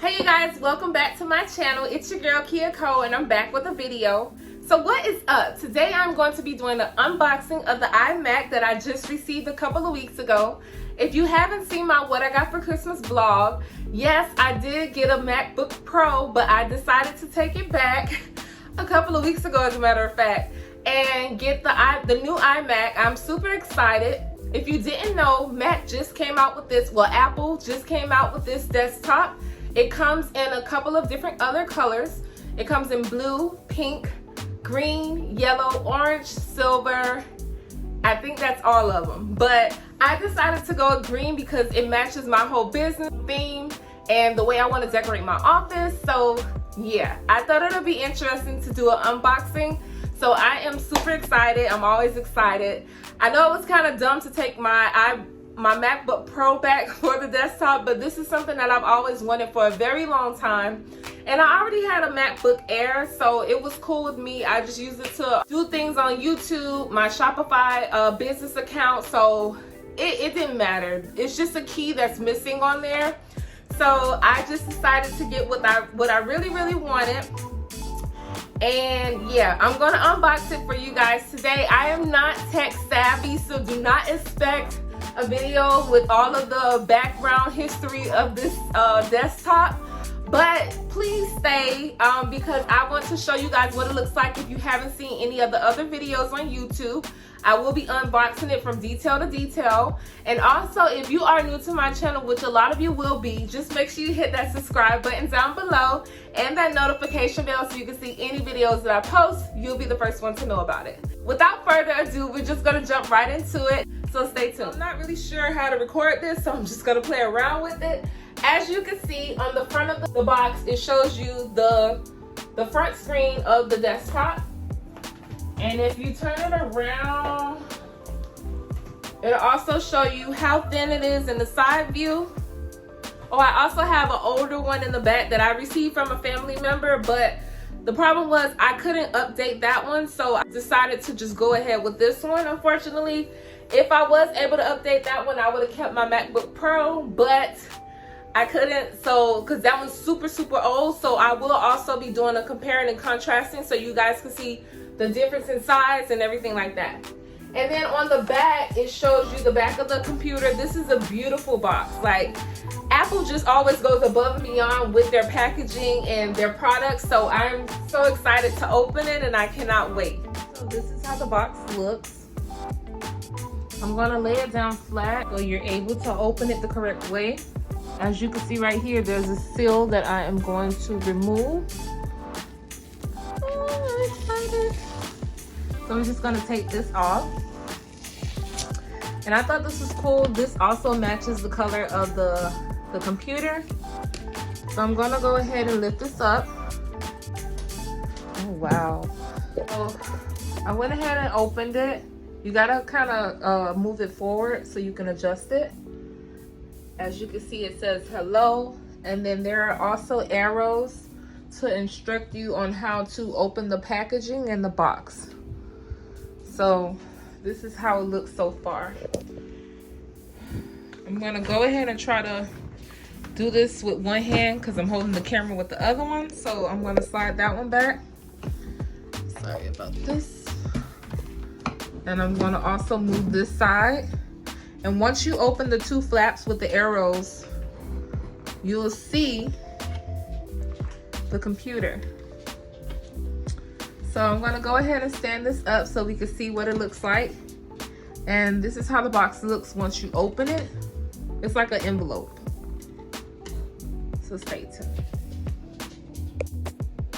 Hey you guys, welcome back to my channel. It's your girl Kiaco and I'm back with a video. So what is up? Today I'm going to be doing the unboxing of the iMac that I just received a couple of weeks ago. If you haven't seen my What I Got for Christmas vlog, yes, I did get a MacBook Pro, but I decided to take it back a couple of weeks ago as a matter of fact and get the new iMac. I'm super excited. If you didn't know, Mac just came out with this, well, Apple just came out with this desktop. It comes in a couple of different other colors. It comes in blue, pink, green, yellow, orange, silver. I think that's all of them. But I decided to go with green because it matches my whole business theme and the way I want to decorate my office. So yeah, I thought it would be interesting to do an unboxing. So I am super excited. I'm always excited. I know it was kind of dumb to take my MacBook Pro back for the desktop, but this is something that I've always wanted for a very long time. And I already had a MacBook Air, so it was cool with me. I just used it to do things on YouTube, my Shopify business account, so it didn't matter. It's just a key that's missing on there. So I just decided to get what I really wanted. And yeah, I'm gonna unbox it for you guys today. I am not tech savvy, so do not expect a video with all of the background history of this desktop, but please stay because I want to show you guys what it looks like. If you haven't seen any of the other videos on YouTube, I will be unboxing it from detail to detail. And also, if you are new to my channel, which a lot of you will be, just make sure you hit that subscribe button down below and that notification bell so you can see any videos that I post. You'll be the first one to know about it. Without further ado, we're just gonna jump right into it, so stay tuned. I'm not really sure how to record this, so I'm just gonna play around with it. As you can see on the front of the box, it shows you the front screen of the desktop. And if you turn it around, it'll also show you how thin it is in the side view. Oh, I also have an older one in the back that I received from a family member, but the problem was I couldn't update that one, so I decided to just go ahead with this one. Unfortunately, if I was able to update that one, I would have kept my MacBook Pro, but I couldn't, so because that one's super old. So I will also be doing a comparing and contrasting so you guys can see the difference in size and everything like that. And then on the back, it shows you the back of the computer. This is a beautiful box. Like, Apple just always goes above and beyond with their packaging and their products, so I'm so excited to open it and I cannot wait. So this is how the box looks. I'm gonna lay it down flat so you're able to open it the correct way. As you can see right here, there's a seal that I am going to remove. Oh, I'm excited. So I'm just gonna take this off. And I thought this was cool. This also matches the color of the computer. So I'm gonna go ahead and lift this up. Oh wow. So I went ahead and opened it. You gotta kind of move it forward so you can adjust it. As you can see, it says hello, and then there are also arrows to instruct you on how to open the packaging and the box. So this is how it looks so far. I'm gonna go ahead and try to do this with one hand because I'm holding the camera with the other one. So I'm gonna slide that one back. Sorry about this. And I'm gonna also move this side. And once you open the two flaps with the arrows, you'll see the computer. So I'm gonna go ahead and stand this up so we can see what it looks like. And this is how the box looks once you open it. It's like an envelope. So stay tuned.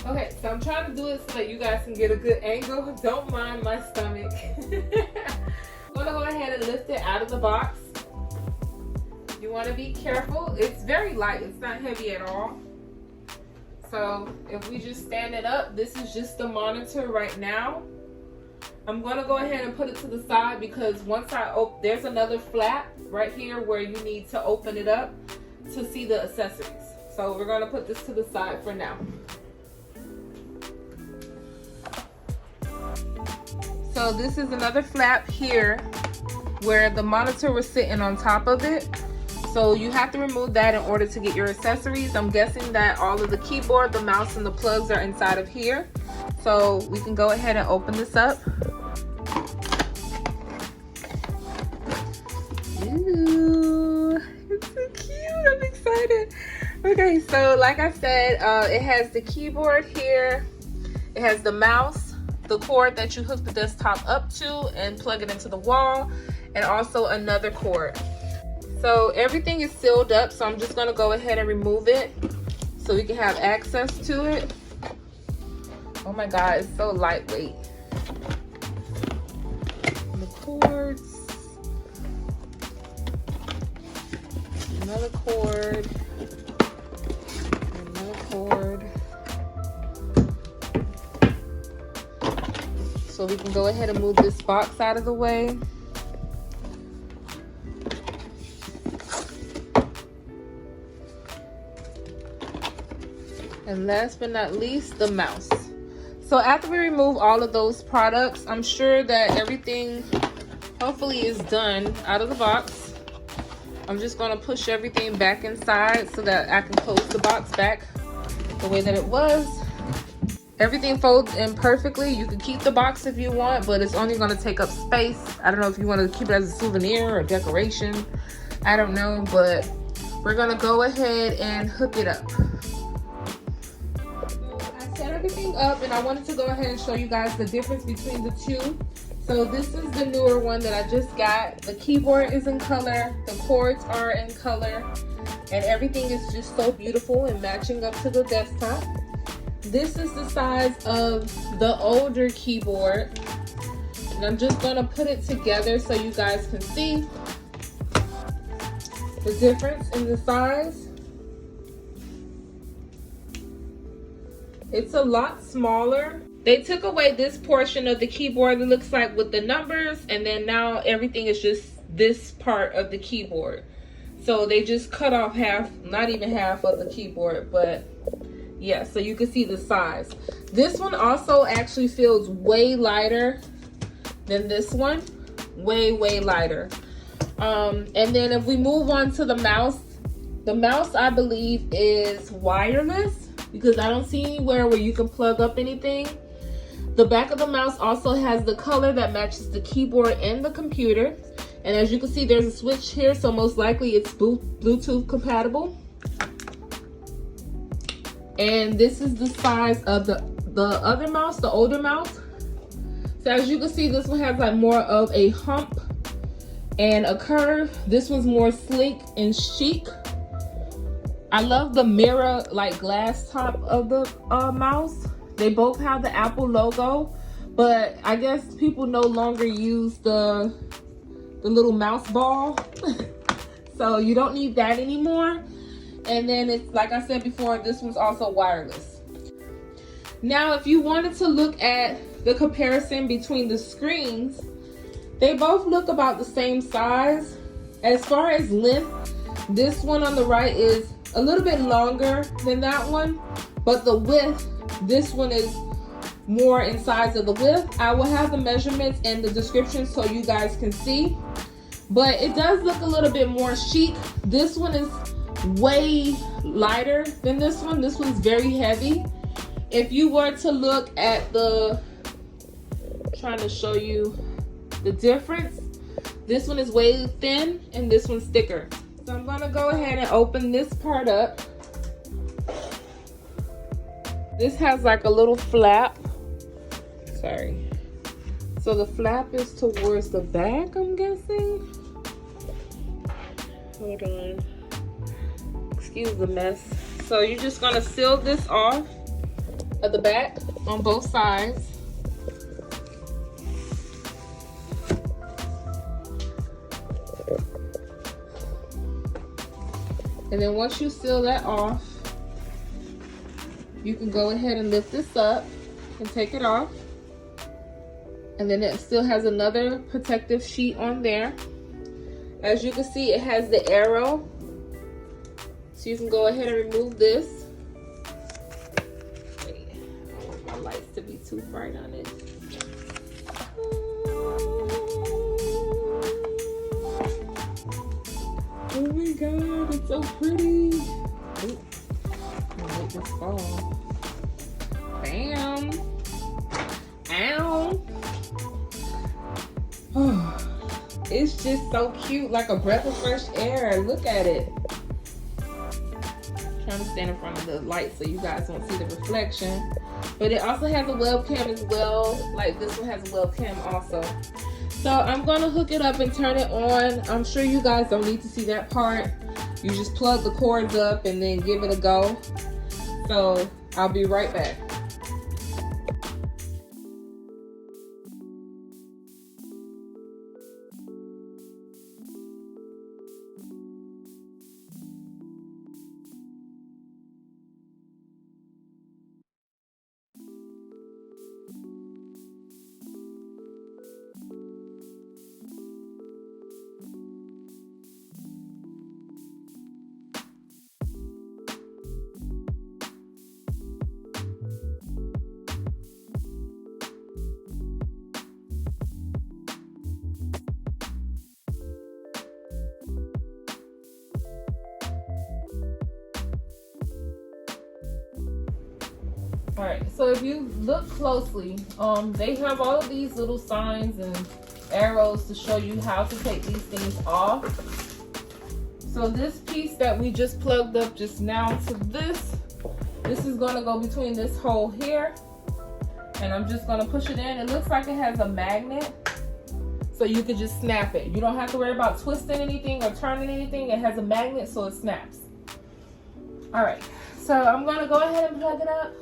Okay, so I'm trying to do it so that you guys can get a good angle. Don't mind my stomach. I'm gonna go ahead and lift it out of the box. You want to be careful. It's very light. It's not heavy at all. So if we just stand it up, this is just the monitor right now. I'm gonna go ahead and put it to the side because once I open, there's another flap right here where you need to open it up to see the accessories. So we're gonna put this to the side for now. So this is another flap here where the monitor was sitting on top of it. So you have to remove that in order to get your accessories. I'm guessing that all of the keyboard, the mouse, and the plugs are inside of here. So we can go ahead and open this up. Ooh, it's so cute. I'm excited. Okay, so like I said, it has the keyboard here. It has the mouse, the cord that you hook the desktop up to and plug it into the wall, and also another cord. So everything is sealed up, so I'm just going to go ahead and remove it so we can have access to it. Oh my god, it's so lightweight. And the cords. Another cord. Another cord. So we can go ahead and move this box out of the way. And last but not least, the mouse. So after we remove all of those products, I'm sure that everything hopefully is done out of the box. I'm just going to push everything back inside so that I can close the box back the way that it was. Everything folds in perfectly. You can keep the box if you want, but it's only going to take up space. I don't know if you want to keep it as a souvenir or decoration. I don't know, but we're going to go ahead and hook it up. I set everything up, and I wanted to go ahead and show you guys the difference between the two. So this is the newer one that I just got. The keyboard is in color, the cords are in color, and everything is just so beautiful and matching up to the desktop. This is the size of the older keyboard, and I'm just going to put it together so you guys can see the difference in the size. It's a lot smaller. They took away this portion of the keyboard, it looks like, with the numbers, and then now everything is just this part of the keyboard. So they just cut off half, not even half of the keyboard, but yeah, so you can see the size. This one also actually feels way lighter than this one. Way lighter. And then if we move on to the mouse I believe is wireless, because I don't see anywhere where you can plug up anything. The back of the mouse also has the color that matches the keyboard and the computer. And as you can see, there's a switch here, so most likely it's Bluetooth compatible. And this is the size of the other mouse, the older mouse. So as you can see, this one has like more of a hump and a curve. This one's more sleek and chic. I love the mirror like glass top of the mouse. They both have the Apple logo, but I guess people no longer use the little mouse ball. So you don't need that anymore. And then it's, like I said before, this one's also wireless. Now, if you wanted to look at the comparison between the screens, they both look about the same size. As far as length, this one on the right is a little bit longer than that one, but the width, this one is more in size of the width. I will have the measurements and the description so you guys can see, but it does look a little bit more chic. This one is way lighter than this one. This one's very heavy. If you were to look at trying to show you the difference, this one is way thin and this one's thicker. So I'm gonna go ahead and open this part up. This has like a little flap. Sorry. So the flap is towards the back, I'm guessing. Hold on. Excuse the mess. So you're just gonna seal this off at the back on both sides. And then once you seal that off, you can go ahead and lift this up and take it off. And then it still has another protective sheet on there. As you can see, it has the arrow. So you can go ahead and remove this. Wait, I don't want my lights to be too bright on it. Oh my god, it's so pretty. Ooh, I'll make this fall. Bam. Ow. Oh, it's just so cute, like a breath of fresh air. Look at it. I'm trying to stand in front of the light so you guys won't see the reflection. But it also has a webcam as well. Like this one has a webcam also. So I'm gonna hook it up and turn it on. I'm sure you guys don't need to see that part. You just plug the cords up and then give it a go. So I'll be right back. All right, so if you look closely, they have all of these little signs and arrows to show you how to take these things off. So this piece that we just plugged up just now to this is gonna go between this hole here, and I'm just gonna push it in. It looks like it has a magnet, so you could just snap it. You don't have to worry about twisting anything or turning anything. It has a magnet, so it snaps. All right, so I'm gonna go ahead and plug it up.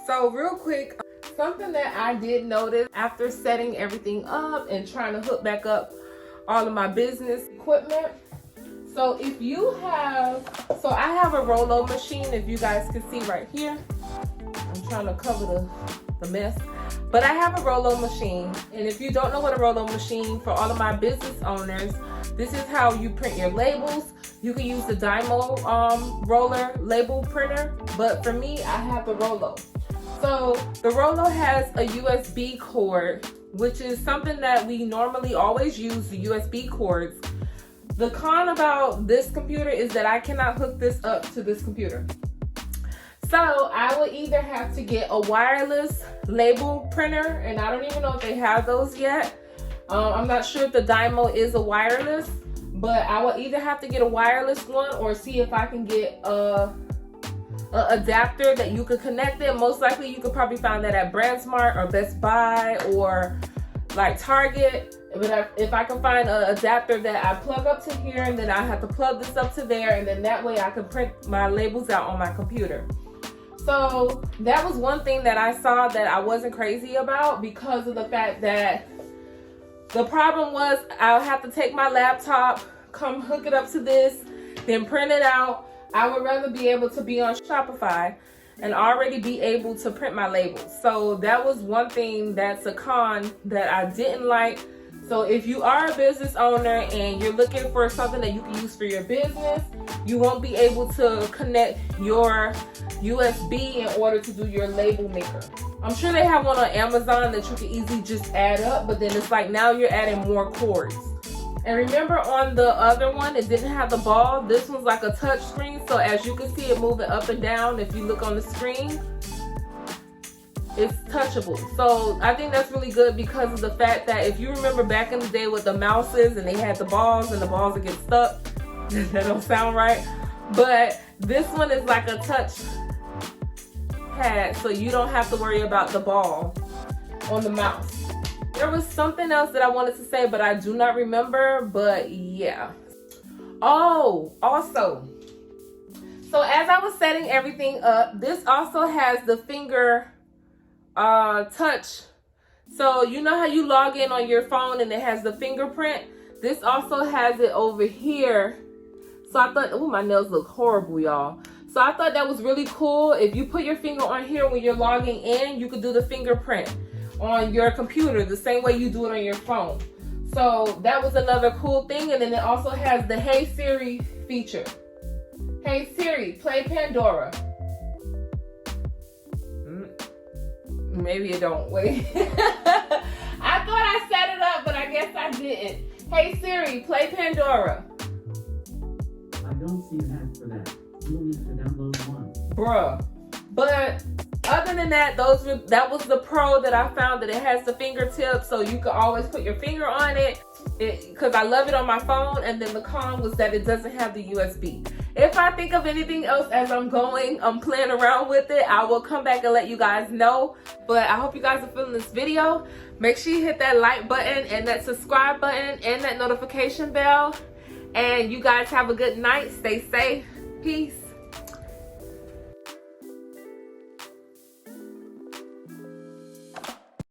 So real quick, something that I did notice after setting everything up and trying to hook back up all of my business equipment. So if you have, so I have a Rolo machine, if you guys can see right here. I'm trying to cover the mess. But I have a Rolo machine. And if you don't know what a Rolo machine, for all of my business owners, this is how you print your labels. You can use the Dymo roller label printer. But for me, I have the Rolo. So the Rolo has a USB cord, which is something that we normally always use, the USB cords. The con about this computer is that I cannot hook this up to this computer. So I will either have to get a wireless label printer, and I don't even know if they have those yet. I'm not sure if the Dymo is a wireless, but I will either have to get a wireless one or see if I can get a adapter that you could connect it. Most likely you could probably find that at BrandSmart or Best Buy or like Target. But if I can find an adapter that I plug up to here, and then I have to plug this up to there, and then that way I can print my labels out on my computer. So that was one thing that I saw that I wasn't crazy about, because of the fact that the problem was I'll have to take my laptop, come hook it up to this, then print it out. I would rather be able to be on Shopify and already be able to print my labels. So that was one thing that's a con that I didn't like. So if you are a business owner and you're looking for something that you can use for your business, you won't be able to connect your USB in order to do your label maker. I'm sure they have one on Amazon that you can easily just add up, but then it's like now you're adding more cords. And remember on the other one, it didn't have the ball. This one's like a touch screen. So as you can see it moving up and down, if you look on the screen, it's touchable. So I think that's really good, because of the fact that if you remember back in the day with the mouses and they had the balls and the balls would get stuck, that don't sound right. But this one is like a touch pad, so you don't have to worry about the ball on the mouse. There was something else that I wanted to say, but I do not remember, but yeah. Oh, also, so as I was setting everything up, this also has the finger touch. So you know how you log in on your phone and it has the fingerprint? This also has it over here. So I thought, oh, my nails look horrible, y'all. So I thought that was really cool. If you put your finger on here when you're logging in, you could do the fingerprint on your computer the same way you do it on your phone. So that was another cool thing. And then it also has the Hey Siri feature. Hey Siri, play Pandora. Maybe it don't. Wait. I thought I set it up, but I I guess I didn't. Hey Siri, play Pandora. I don't see an app for that. You'll need to download one. Bruh. But other than that, that was the Pro that I found, that it has the fingertip, so you can always put your finger on it. Because I love it on my phone. And then the con was that it doesn't have the USB. If I think of anything else as I'm playing around with it, I will come back and let you guys know. But I hope you guys are feeling this video. Make sure you hit that like button and that subscribe button and that notification bell. And you guys have a good night. Stay safe. Peace.